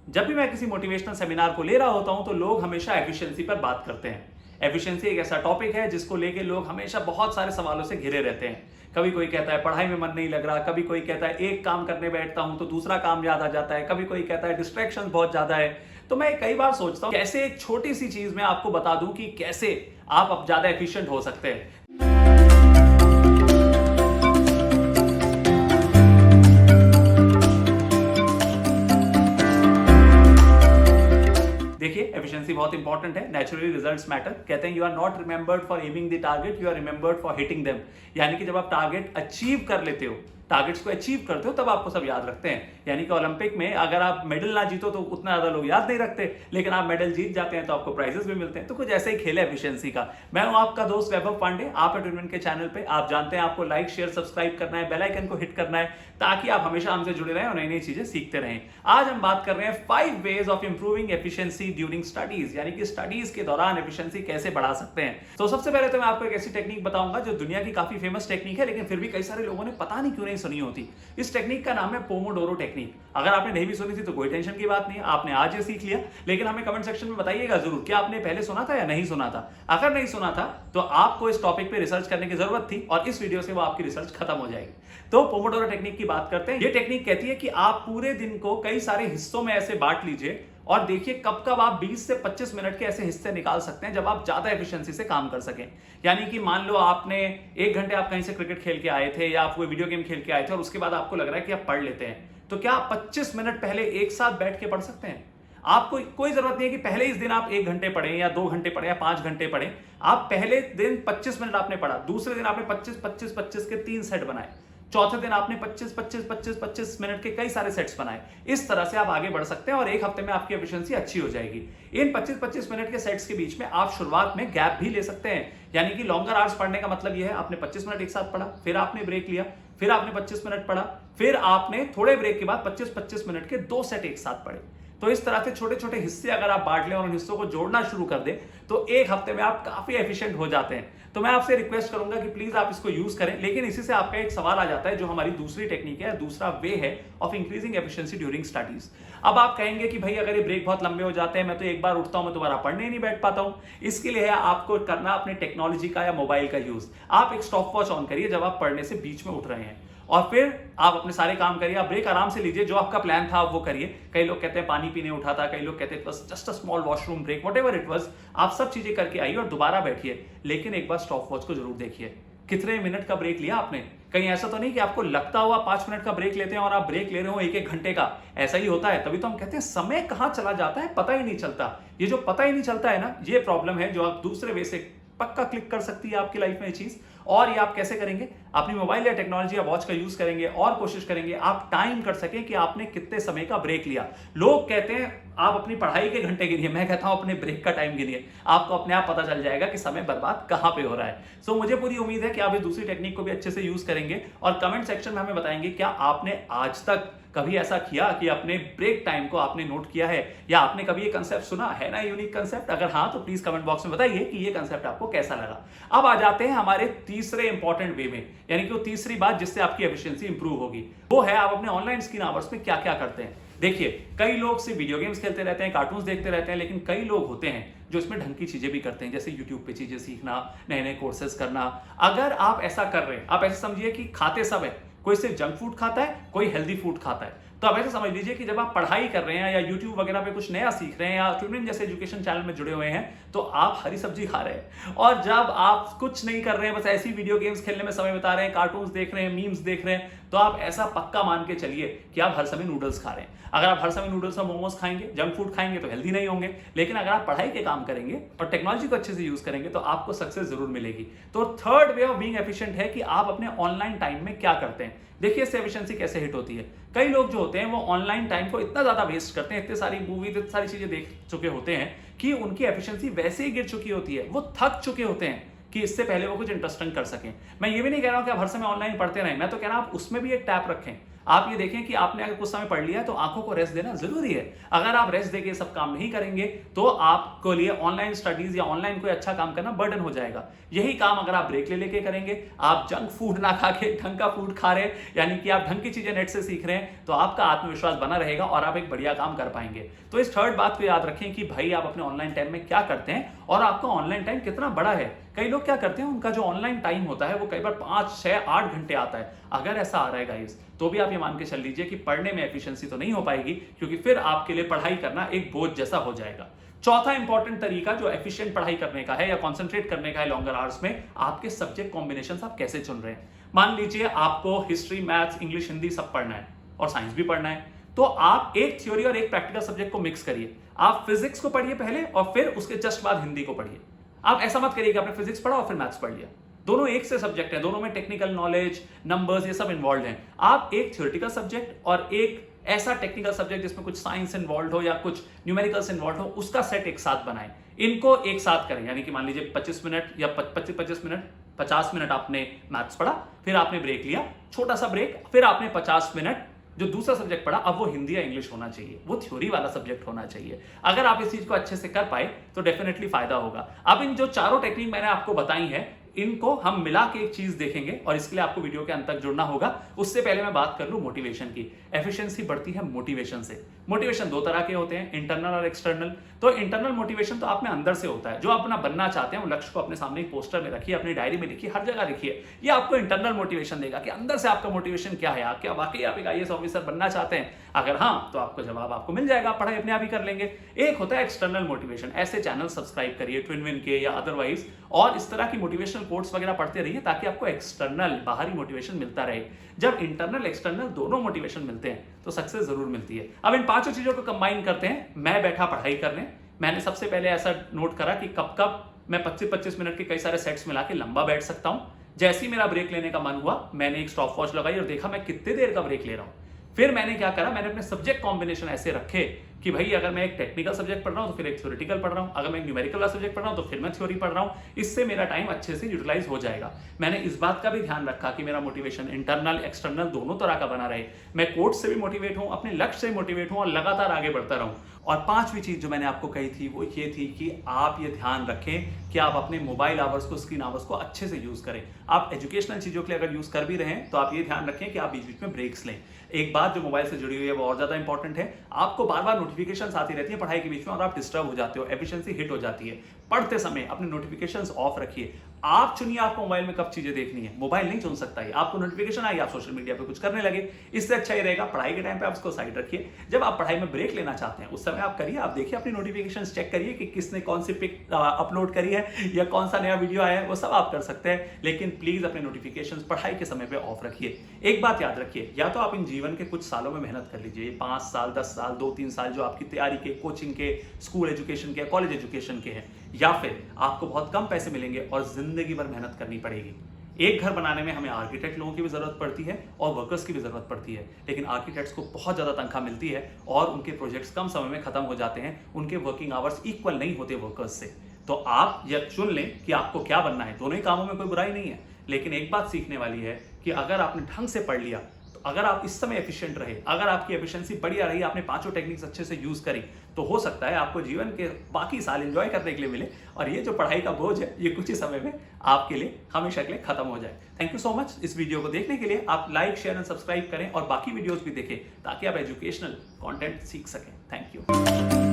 जब भी मैं किसी मोटिवेशनल सेमिनार को ले रहा होता हूं तो लोग हमेशा एफिशिएंसी पर बात करते हैं। एफिशिएंसी एक ऐसा टॉपिक है जिसको लेके लोग हमेशा बहुत सारे सवालों से घिरे रहते हैं। कभी कोई कहता है पढ़ाई में मन नहीं लग रहा, कभी कोई कहता है एक काम करने बैठता हूं तो दूसरा काम याद आ जाता है, कभी कोई कहता है डिस्ट्रैक्शन बहुत ज्यादा है। तो मैं कई बार सोचता हूं कैसे एक छोटी सी चीज में आपको बता दूं कि कैसे आप अब ज्यादा एफिशिएंट हो सकते हैं। देखिए, एफिशिएंसी बहुत इंपॉर्टेंट है। Naturally results matter. कहते हैं you are not remembered for aiming the target, you are remembered for hitting them. यानी कि जब आप टारगेट अचीव कर लेते हो, टारगेट्स को अचीव करते हो, तब आपको सब याद रखते हैं। यानी कि ओलंपिक में अगर आप मेडल ना जीतो तो उतना ज्यादा लोग याद नहीं रखते, लेकिन आप मेडल जीत जाते हैं तो आपको प्राइजेस भी मिलते हैं। तो कुछ ऐसे ही खेल है एफिशिएंसी का। मैं हूं आपका दोस्त वैभव पांडे। आप हैं ट्विन के चैनल पे। आप जानते हैं आपको लाइक शेयर सब्सक्राइब करना है, बेल आइकन को हिट करना है, ताकि आप हमेशा हमसे जुड़े रहें और नई नई चीजें सीखते रहें। आज हम बात कर रहे हैं 5 ways of improving efficiency during studies, यानी कि स्टडीज के दौरान एफिशिएंसी कैसे बढ़ा सकते हैं। तो सबसे पहले तो मैं आपको एक ऐसी टेक्निक बताऊंगा जो दुनिया की काफी फेमस टेक्निक है, लेकिन फिर भी कई सारे लोगों ने पता नहीं क्यों नहीं सुनी होती। इस टेक्निक का नाम है पोमोडोरो टेक्निक। अगर आपने नहीं भी सुनी थी तो कोई टेंशन की बात नहीं है, आपने आज ये सीख लिया। लेकिन हमें कमेंट सेक्शन में बताइएगा जरूर कि आपने पहले सुना था या नहीं सुना था। अगर नहीं सुना था तो आपको इस टॉपिक पे रिसर्च करने की जरूरत थी और इस वीडियो से वो आपकी रिसर्च खत्म हो जाएगी। तो पोमोडोरो टेक्निक की बात करते हैं। ये टेक्निक कहती है कि आप पूरे दिन को कई सारे हिस्सों में ऐसे बांट लीजिए और देखिए कब कब आप 20 से 25 मिनट के ऐसे हिस्से निकाल सकते हैं जब आप ज्यादा एफिशिएंसी से काम कर सकें। यानी कि मान लो आपने 1 घंटे आप कहीं से क्रिकेट खेल के आए थे या आप कोई वीडियो गेम खेल के आए थे और उसके बाद आपको लग रहा है कि आप पढ़ लेते हैं, तो क्या आप 25 मिनट पहले एक साथ बैठ के पढ़ सकते हैं? आपको कोई जरूरत नहीं है कि पहले इस दिन आप 1 घंटे पढ़े या 2 घंटे पढ़े या 5 घंटे पढ़े। आप पहले दिन 25 मिनट आपने पढ़ा, दूसरे दिन आपने 25-25-25 के 3 सेट बनाए, चौथे दिन आपने 25-25-25-25 मिनट के कई सारे सेट्स बनाए। इस तरह से आप आगे बढ़ सकते हैं और एक हफ्ते में आपकी एफिशिएंसी अच्छी हो जाएगी। इन 25-25 मिनट के सेट्स के बीच में आप शुरुआत में गैप भी ले सकते हैं। यानी कि लॉन्गर आवर्स पढ़ने का मतलब यह है आपने 25 मिनट एक साथ पढ़ा, फिर आपने ब्रेक लिया, फिर आपने 25 मिनट पढ़ा, फिर आपने थोड़े ब्रेक के बाद 25-25 मिनट के 2 सेट एक साथ पढ़े। तो इस तरह से छोटे छोटे हिस्से अगर आप बांट लें और उन हिस्सों को जोड़ना शुरू कर दें तो एक हफ्ते में आप काफी एफिशिएंट हो जाते हैं। तो मैं आपसे रिक्वेस्ट करूंगा कि प्लीज आप इसको यूज करें। लेकिन इसी से आपका एक सवाल आ जाता है जो हमारी दूसरी टेक्निक है, दूसरा वे है of increasing efficiency during studies. अब आप कहेंगे कि भाई अगर ये ब्रेक बहुत लंबे हो जाते हैं, मैं तो एक बार उठता हूं मैं दोबारा पढ़ने ही नहीं बैठ पाता हूं। इसके लिए है आपको करना अपने टेक्नोलॉजी का या मोबाइल का यूज। आप एक स्टॉप वॉच ऑन करिए जब आप पढ़ने से बीच में उठ रहे हैं और फिर आप अपने सारे काम करिए। आप ब्रेक आराम से लीजिए, जो आपका प्लान था वो करिए। कई लोग कहते हैं पानी पीने उठा था, कई लोग कहते हैं बस just a small washroom break, whatever it was. आप सब चीजें करके आइए और दोबारा बैठिए, लेकिन एक बार स्टॉप वॉच को जरूर देखिए कितने मिनट का ब्रेक लिया आपने। कहीं ऐसा तो नहीं कि आपको लगता हुआ 5 मिनट का ब्रेक लेते हैं और आप ब्रेक ले रहे हो 1-1 घंटे का। ऐसा ही होता है, तभी तो हम कहते हैं समय कहां चला जाता है पता ही नहीं चलता। ये जो पता ही नहीं चलता है ना, ये प्रॉब्लम है जो आप दूसरे वे से पक्का क्लिक कर सकती है आपकी लाइफ में ये चीज। और ये आप कैसे करेंगे? अपनी मोबाइल या टेक्नोलॉजी या वॉच का यूज करेंगे और कोशिश करेंगे आप टाइम कर सकें कि आपने कितने समय का ब्रेक लिया। लोग कहते हैं आप अपनी पढ़ाई के घंटे गिनिए, मैं कहता हूं अपने ब्रेक का टाइम गिनिए। आपको अपने आप पता चल जाएगा कि समय बर्बाद कहां पे हो रहा है। सो मुझे पूरी उम्मीद है कि आप इस दूसरी टेक्निक को भी अच्छे से यूज करेंगे और कमेंट सेक्शन में हमें बताएंगे क्या आपने आज तक कभी ऐसा किया कि अपने ब्रेक टाइम को आपने नोट किया है, या आपने कभी ये कंसेप्ट सुना है ना, यूनिक कंसेप्ट। अगर हाँ तो प्लीज कमेंट बॉक्स में बताइए कि ये कंसेप्ट आपको कैसा लगा। अब आ जाते हैं हमारे तीसरे इंपॉर्टेंट वे में, यानी कि वो तीसरी बात जिससे आपकी एफिशिएंसी इंप्रूव होगी, वो है आप अपने ऑनलाइन स्क्रीन आवर्स में क्या क्या करते हैं। देखिए, कई लोग सिर्फ वीडियो गेम्स खेलते रहते हैं, कार्टून्स देखते रहते हैं, लेकिन कई लोग होते हैं जो इसमें ढंग की चीजें भी करते हैं, जैसे यूट्यूब पे चीजें सीखना, नए नए कोर्सेज करना। अगर आप ऐसा कर रहे हैं, आप ऐसे समझिए कि खाते सब है, कोई सिर्फ जंक फूड खाता है, कोई हेल्दी फूड खाता है। तो आप ऐसे समझ लीजिए कि जब आप पढ़ाई कर रहे हैं या यूट्यूब वगैरह पे कुछ नया सीख रहे हैं या ट्विन जैसे एजुकेशन चैनल में जुड़े हुए हैं, तो आप हरी सब्जी खा रहे हैं। और जब आप कुछ नहीं कर रहे हैं, बस ऐसी वीडियो गेम्स खेलने में समय बिता रहे हैं, कार्टून्स देख रहे हैं, मीम्स देख रहे हैं, तो आप ऐसा पक्का मान के चलिए कि आप हर समय नूडल्स खा रहे हैं। अगर आप हर समय नूडल्स और मोमोज खाएंगे, जंक फूड खाएंगे, तो हेल्दी नहीं होंगे। लेकिन अगर आप पढ़ाई के काम करेंगे और टेक्नोलॉजी को अच्छे से यूज करेंगे तो आपको सक्सेस जरूर मिलेगी। तो third way of being efficient है कि आप अपने ऑनलाइन टाइम में क्या करते हैं। देखिए इससे एफिशिएंसी कैसे हिट होती है। कई लोग जो होते हैं वो ऑनलाइन टाइम को इतना ज्यादा वेस्ट करते हैं, इतनी सारी मूवीज, इतनी सारी चीजें देख चुके होते हैं कि उनकी एफिशिएंसी वैसे ही गिर चुकी होती है। वो थक चुके होते हैं कि इससे पहले वो कुछ इंटरेस्टिंग कर सकें। मैं ये भी नहीं कह रहा हूं कि आप हर समय ऑनलाइन पढ़ते रहें, मैं तो कह रहा हूं आप उसमें भी एक टैप रखें। आप ये देखें कि आपने अगर कुछ समय पढ़ लिया है तो आंखों को रेस्ट देना जरूरी है। अगर आप रेस्ट देके सब काम नहीं करेंगे तो आपको लिए ऑनलाइन स्टडीज या ऑनलाइन कोई अच्छा काम करना बर्डन हो जाएगा। यही काम अगर आप ब्रेक ले लेके करेंगे, आप जंक फूड ना खा के ढंग का फूड खा रहे हैं, यानी कि आप ढंग की चीजें नेट से सीख रहे हैं, तो आपका आत्मविश्वास बना रहेगा और आप एक बढ़िया काम कर पाएंगे। तो इस थर्ड बात को याद रखें कि भाई आप अपने ऑनलाइन टाइम में क्या करते हैं और आपका ऑनलाइन टाइम कितना बड़ा है। कई लोग क्या करते हैं, उनका जो ऑनलाइन टाइम होता है वो कई बार 5, 6, 8 घंटे आता है। अगर ऐसा आ रहा है गाइस, तो भी आप ये मान के चल लीजिए कि पढ़ने में एफिशिएंसी तो नहीं हो पाएगी, क्योंकि फिर आपके लिए पढ़ाई करना एक बोझ जैसा हो जाएगा। चौथा इंपॉर्टेंट तरीका जो एफिशिएंट पढ़ाई करने का है या कंसंट्रेट करने का है लॉन्गर आवर्स में, आपके सब्जेक्ट कॉम्बिनेशंस आप कैसे चुन रहे हैं। मान लीजिए आपको हिस्ट्री, मैथ्स, इंग्लिश, हिंदी सब पढ़ना है और साइंस भी पढ़ना है, तो आप एक थ्योरी और एक प्रैक्टिकल सब्जेक्ट को मिक्स करिए। आप फिजिक्स को पढ़िए पहले और फिर उसके जस्ट बाद हिंदी को पढ़िए। आप ऐसा मत करिए कि आपने फिजिक्स पढ़ा और फिर मैथ्स पढ़ लिया। दोनों एक से सब्जेक्ट है, दोनों में टेक्निकल नॉलेज, नंबर्स, ये सब इन्वॉल्व हैं। आप एक थ्योरेटिकल सब्जेक्ट और एक ऐसा टेक्निकल सब्जेक्ट जिसमें कुछ साइंस इन्वॉल्व हो या कुछ न्यूमेरिकल्स इन्वॉल्व हो, उसका सेट एक साथ बनाएं। इनको एक साथ करें, यानी कि मान लीजिए 25 मिनट या 25 मिनट, 50 मिनट आपने मैथ्स पढ़ा, फिर आपने ब्रेक लिया, छोटा सा ब्रेक, फिर आपने 50 मिनट जो दूसरा सब्जेक्ट पढ़ा, अब वो हिंदी या इंग्लिश होना चाहिए, वो थ्योरी वाला सब्जेक्ट होना चाहिए। अगर आप इस चीज को अच्छे से कर पाए तो डेफिनेटली फायदा होगा। अब इन जो चारों टेक्निक मैंने आपको बताई है, इनको हम मिला के एक चीज देखेंगे और इसके लिए आपको वीडियो के अंत तक जुड़ना होगा। उससे पहले मैं बात कर लूं मोटिवेशन की। एफिशिएंसी बढ़ती है मोटिवेशन से। मोटिवेशन दो तरह के होते हैं, इंटरनल और एक्सटर्नल। तो इंटरनल मोटिवेशन तो आप में अंदर से होता है, जो आप अपना बनना चाहते हैं, वो लक्ष्य को अपने सामने एक पोस्टर में रखिए, अपनी डायरी में लिखिए, हर जगह लिखिए। ये आपको इंटरनल मोटिवेशन देगा कि अंदर से आपका मोटिवेशन क्या है, क्या वाकई आप एक IAS ऑफिसर बनना चाहते हैं। अगर हाँ, तो आपको जवाब आपको मिल जाएगा, पढ़ाई अपने आप ही कर लेंगे। एक होता है एक्सटर्नल मोटिवेशन। ऐसे चैनल सब्सक्राइब करिए, ट्विनविन के या अदरवाइज, और इस तरह की मोटिवेशनल कोट्स वगैरह पढ़ते रहिए ताकि आपको एक्सटर्नल बाहरी मोटिवेशन मिलता रहे। जब इंटरनल एक्सटर्नल दोनों मोटिवेशन मिलते हैं तो सक्सेस जरूर मिलती है। अब इन पांचों चीजों को कंबाइन करते हैं। मैं बैठा पढ़ाई करने, मैंने सबसे पहले ऐसा नोट करा कि कब कब मैं 25-25 मिनट के कई सारे सेट्स मिला के लंबा बैठ सकता हूं। जैसे ही मेरा ब्रेक लेने का मन हुआ, मैंने एक स्टॉप वॉच लगाई और देखा मैं कितने देर का ब्रेक ले रहा हूं। फिर मैंने क्या करा, मैंने अपने सब्जेक्ट कॉम्बिनेशन ऐसे रखे कि भाई अगर मैं एक टेक्निकल सब्जेक्ट पढ़ रहा हूं तो फिर एक थ्योरेटिकल पढ़ रहा हूं, अगर मैं एक न्यूमेरिकल वाला सब्जेक्ट पढ़ रहा हूं तो फिर मैं थ्योरी पढ़ रहा हूं। इससे मेरा टाइम अच्छे से यूटिलाइज हो जाएगा। मैंने इस बात का भी ध्यान रखा कि मेरा मोटिवेशन इंटरनल एक्सटर्नल दोनों तरह का बना रहे। मैं कोर्स से भी मोटिवेट हूं, अपने लक्ष्य से मोटिवेट हूं और लगातार आगे बढ़ता रहूं। और पांचवी चीज जो मैंने आपको कही थी वो ये थी कि आप ये ध्यान रखें कि आप अपने मोबाइल आवर्स को, स्क्रीन आवर्स को अच्छे से यूज करें। आप एजुकेशनल चीजों के लिए अगर यूज कर भी रहे हैं तो आप ये ध्यान रखें कि आप बीच बीच में ब्रेक्स लें। एक बात जो मोबाइल से जुड़ी हुई है वो और ज्यादा इंपॉर्टेंट है, आपको बार बार नोटिफिकेशंस आती रहती है पढ़ाई के बीच में और आप डिस्टर्ब हो जाते हो, एफिशिएंसी हिट हो जाती है। पढ़ते समय अपने नोटिफिकेशंस ऑफ रखिए। आप चुनिए आपको मोबाइल में कब चीजें देखनी है, मोबाइल नहीं चुन सकता है। आपको नोटिफिकेशन आई, आप सोशल मीडिया पे कुछ करने लगे, इससे अच्छा ही रहेगा पढ़ाई के टाइम पे आप उसको साइड रखिए। जब आप पढ़ाई में ब्रेक लेना चाहते हैं उस समय आप करिए, आप देखिए अपनी नोटिफिकेशंस चेक करिए कि किसने कौन सी पिक अपलोड करी है या कौन सा नया वीडियो आया है, वो सब आप कर सकते हैं। लेकिन प्लीज अपने नोटिफिकेशंस पढ़ाई के समय पे ऑफ रखिए। एक बात याद रखिए, या तो आप इन जीवन के कुछ सालों में मेहनत कर लीजिए, 5 साल, 10 साल, 2-3 साल जो आपकी तैयारी के, कोचिंग के, स्कूल एजुकेशन के, कॉलेज एजुकेशन के हैं, या फिर आपको बहुत कम पैसे मिलेंगे और जिंदगी भर मेहनत करनी पड़ेगी। एक घर बनाने में हमें आर्किटेक्ट लोगों की भी जरूरत पड़ती है और वर्कर्स की भी जरूरत पड़ती है, लेकिन आर्किटेक्ट्स को बहुत ज्यादा तनख्वाह मिलती है और उनके प्रोजेक्ट्स कम समय में खत्म हो जाते हैं, उनके वर्किंग आवर्स इक्वल नहीं होते वर्कर्स से। तो आप यह चुन लें कि आपको क्या बनना है। दोनों ही कामों में कोई बुराई नहीं है, लेकिन एक बात सीखने वाली है कि अगर आपने ढंग से पढ़ लिया, अगर आप इस समय एफिशिएंट रहे, अगर आपकी एफिशिएंसी बढ़िया रही, आपने पांचों टेक्निक्स अच्छे से यूज करी, तो हो सकता है आपको जीवन के बाकी साल एंजॉय करने के लिए मिले और ये जो पढ़ाई का बोझ है ये कुछ ही समय में आपके लिए हमेशा के लिए खत्म हो जाए। Thank you so much. इस वीडियो को देखने के लिए आप लाइक, शेयर एंड सब्सक्राइब करें और बाकी वीडियोस भी देखें ताकि आप एजुकेशनल कंटेंट सीख सकें। Thank you.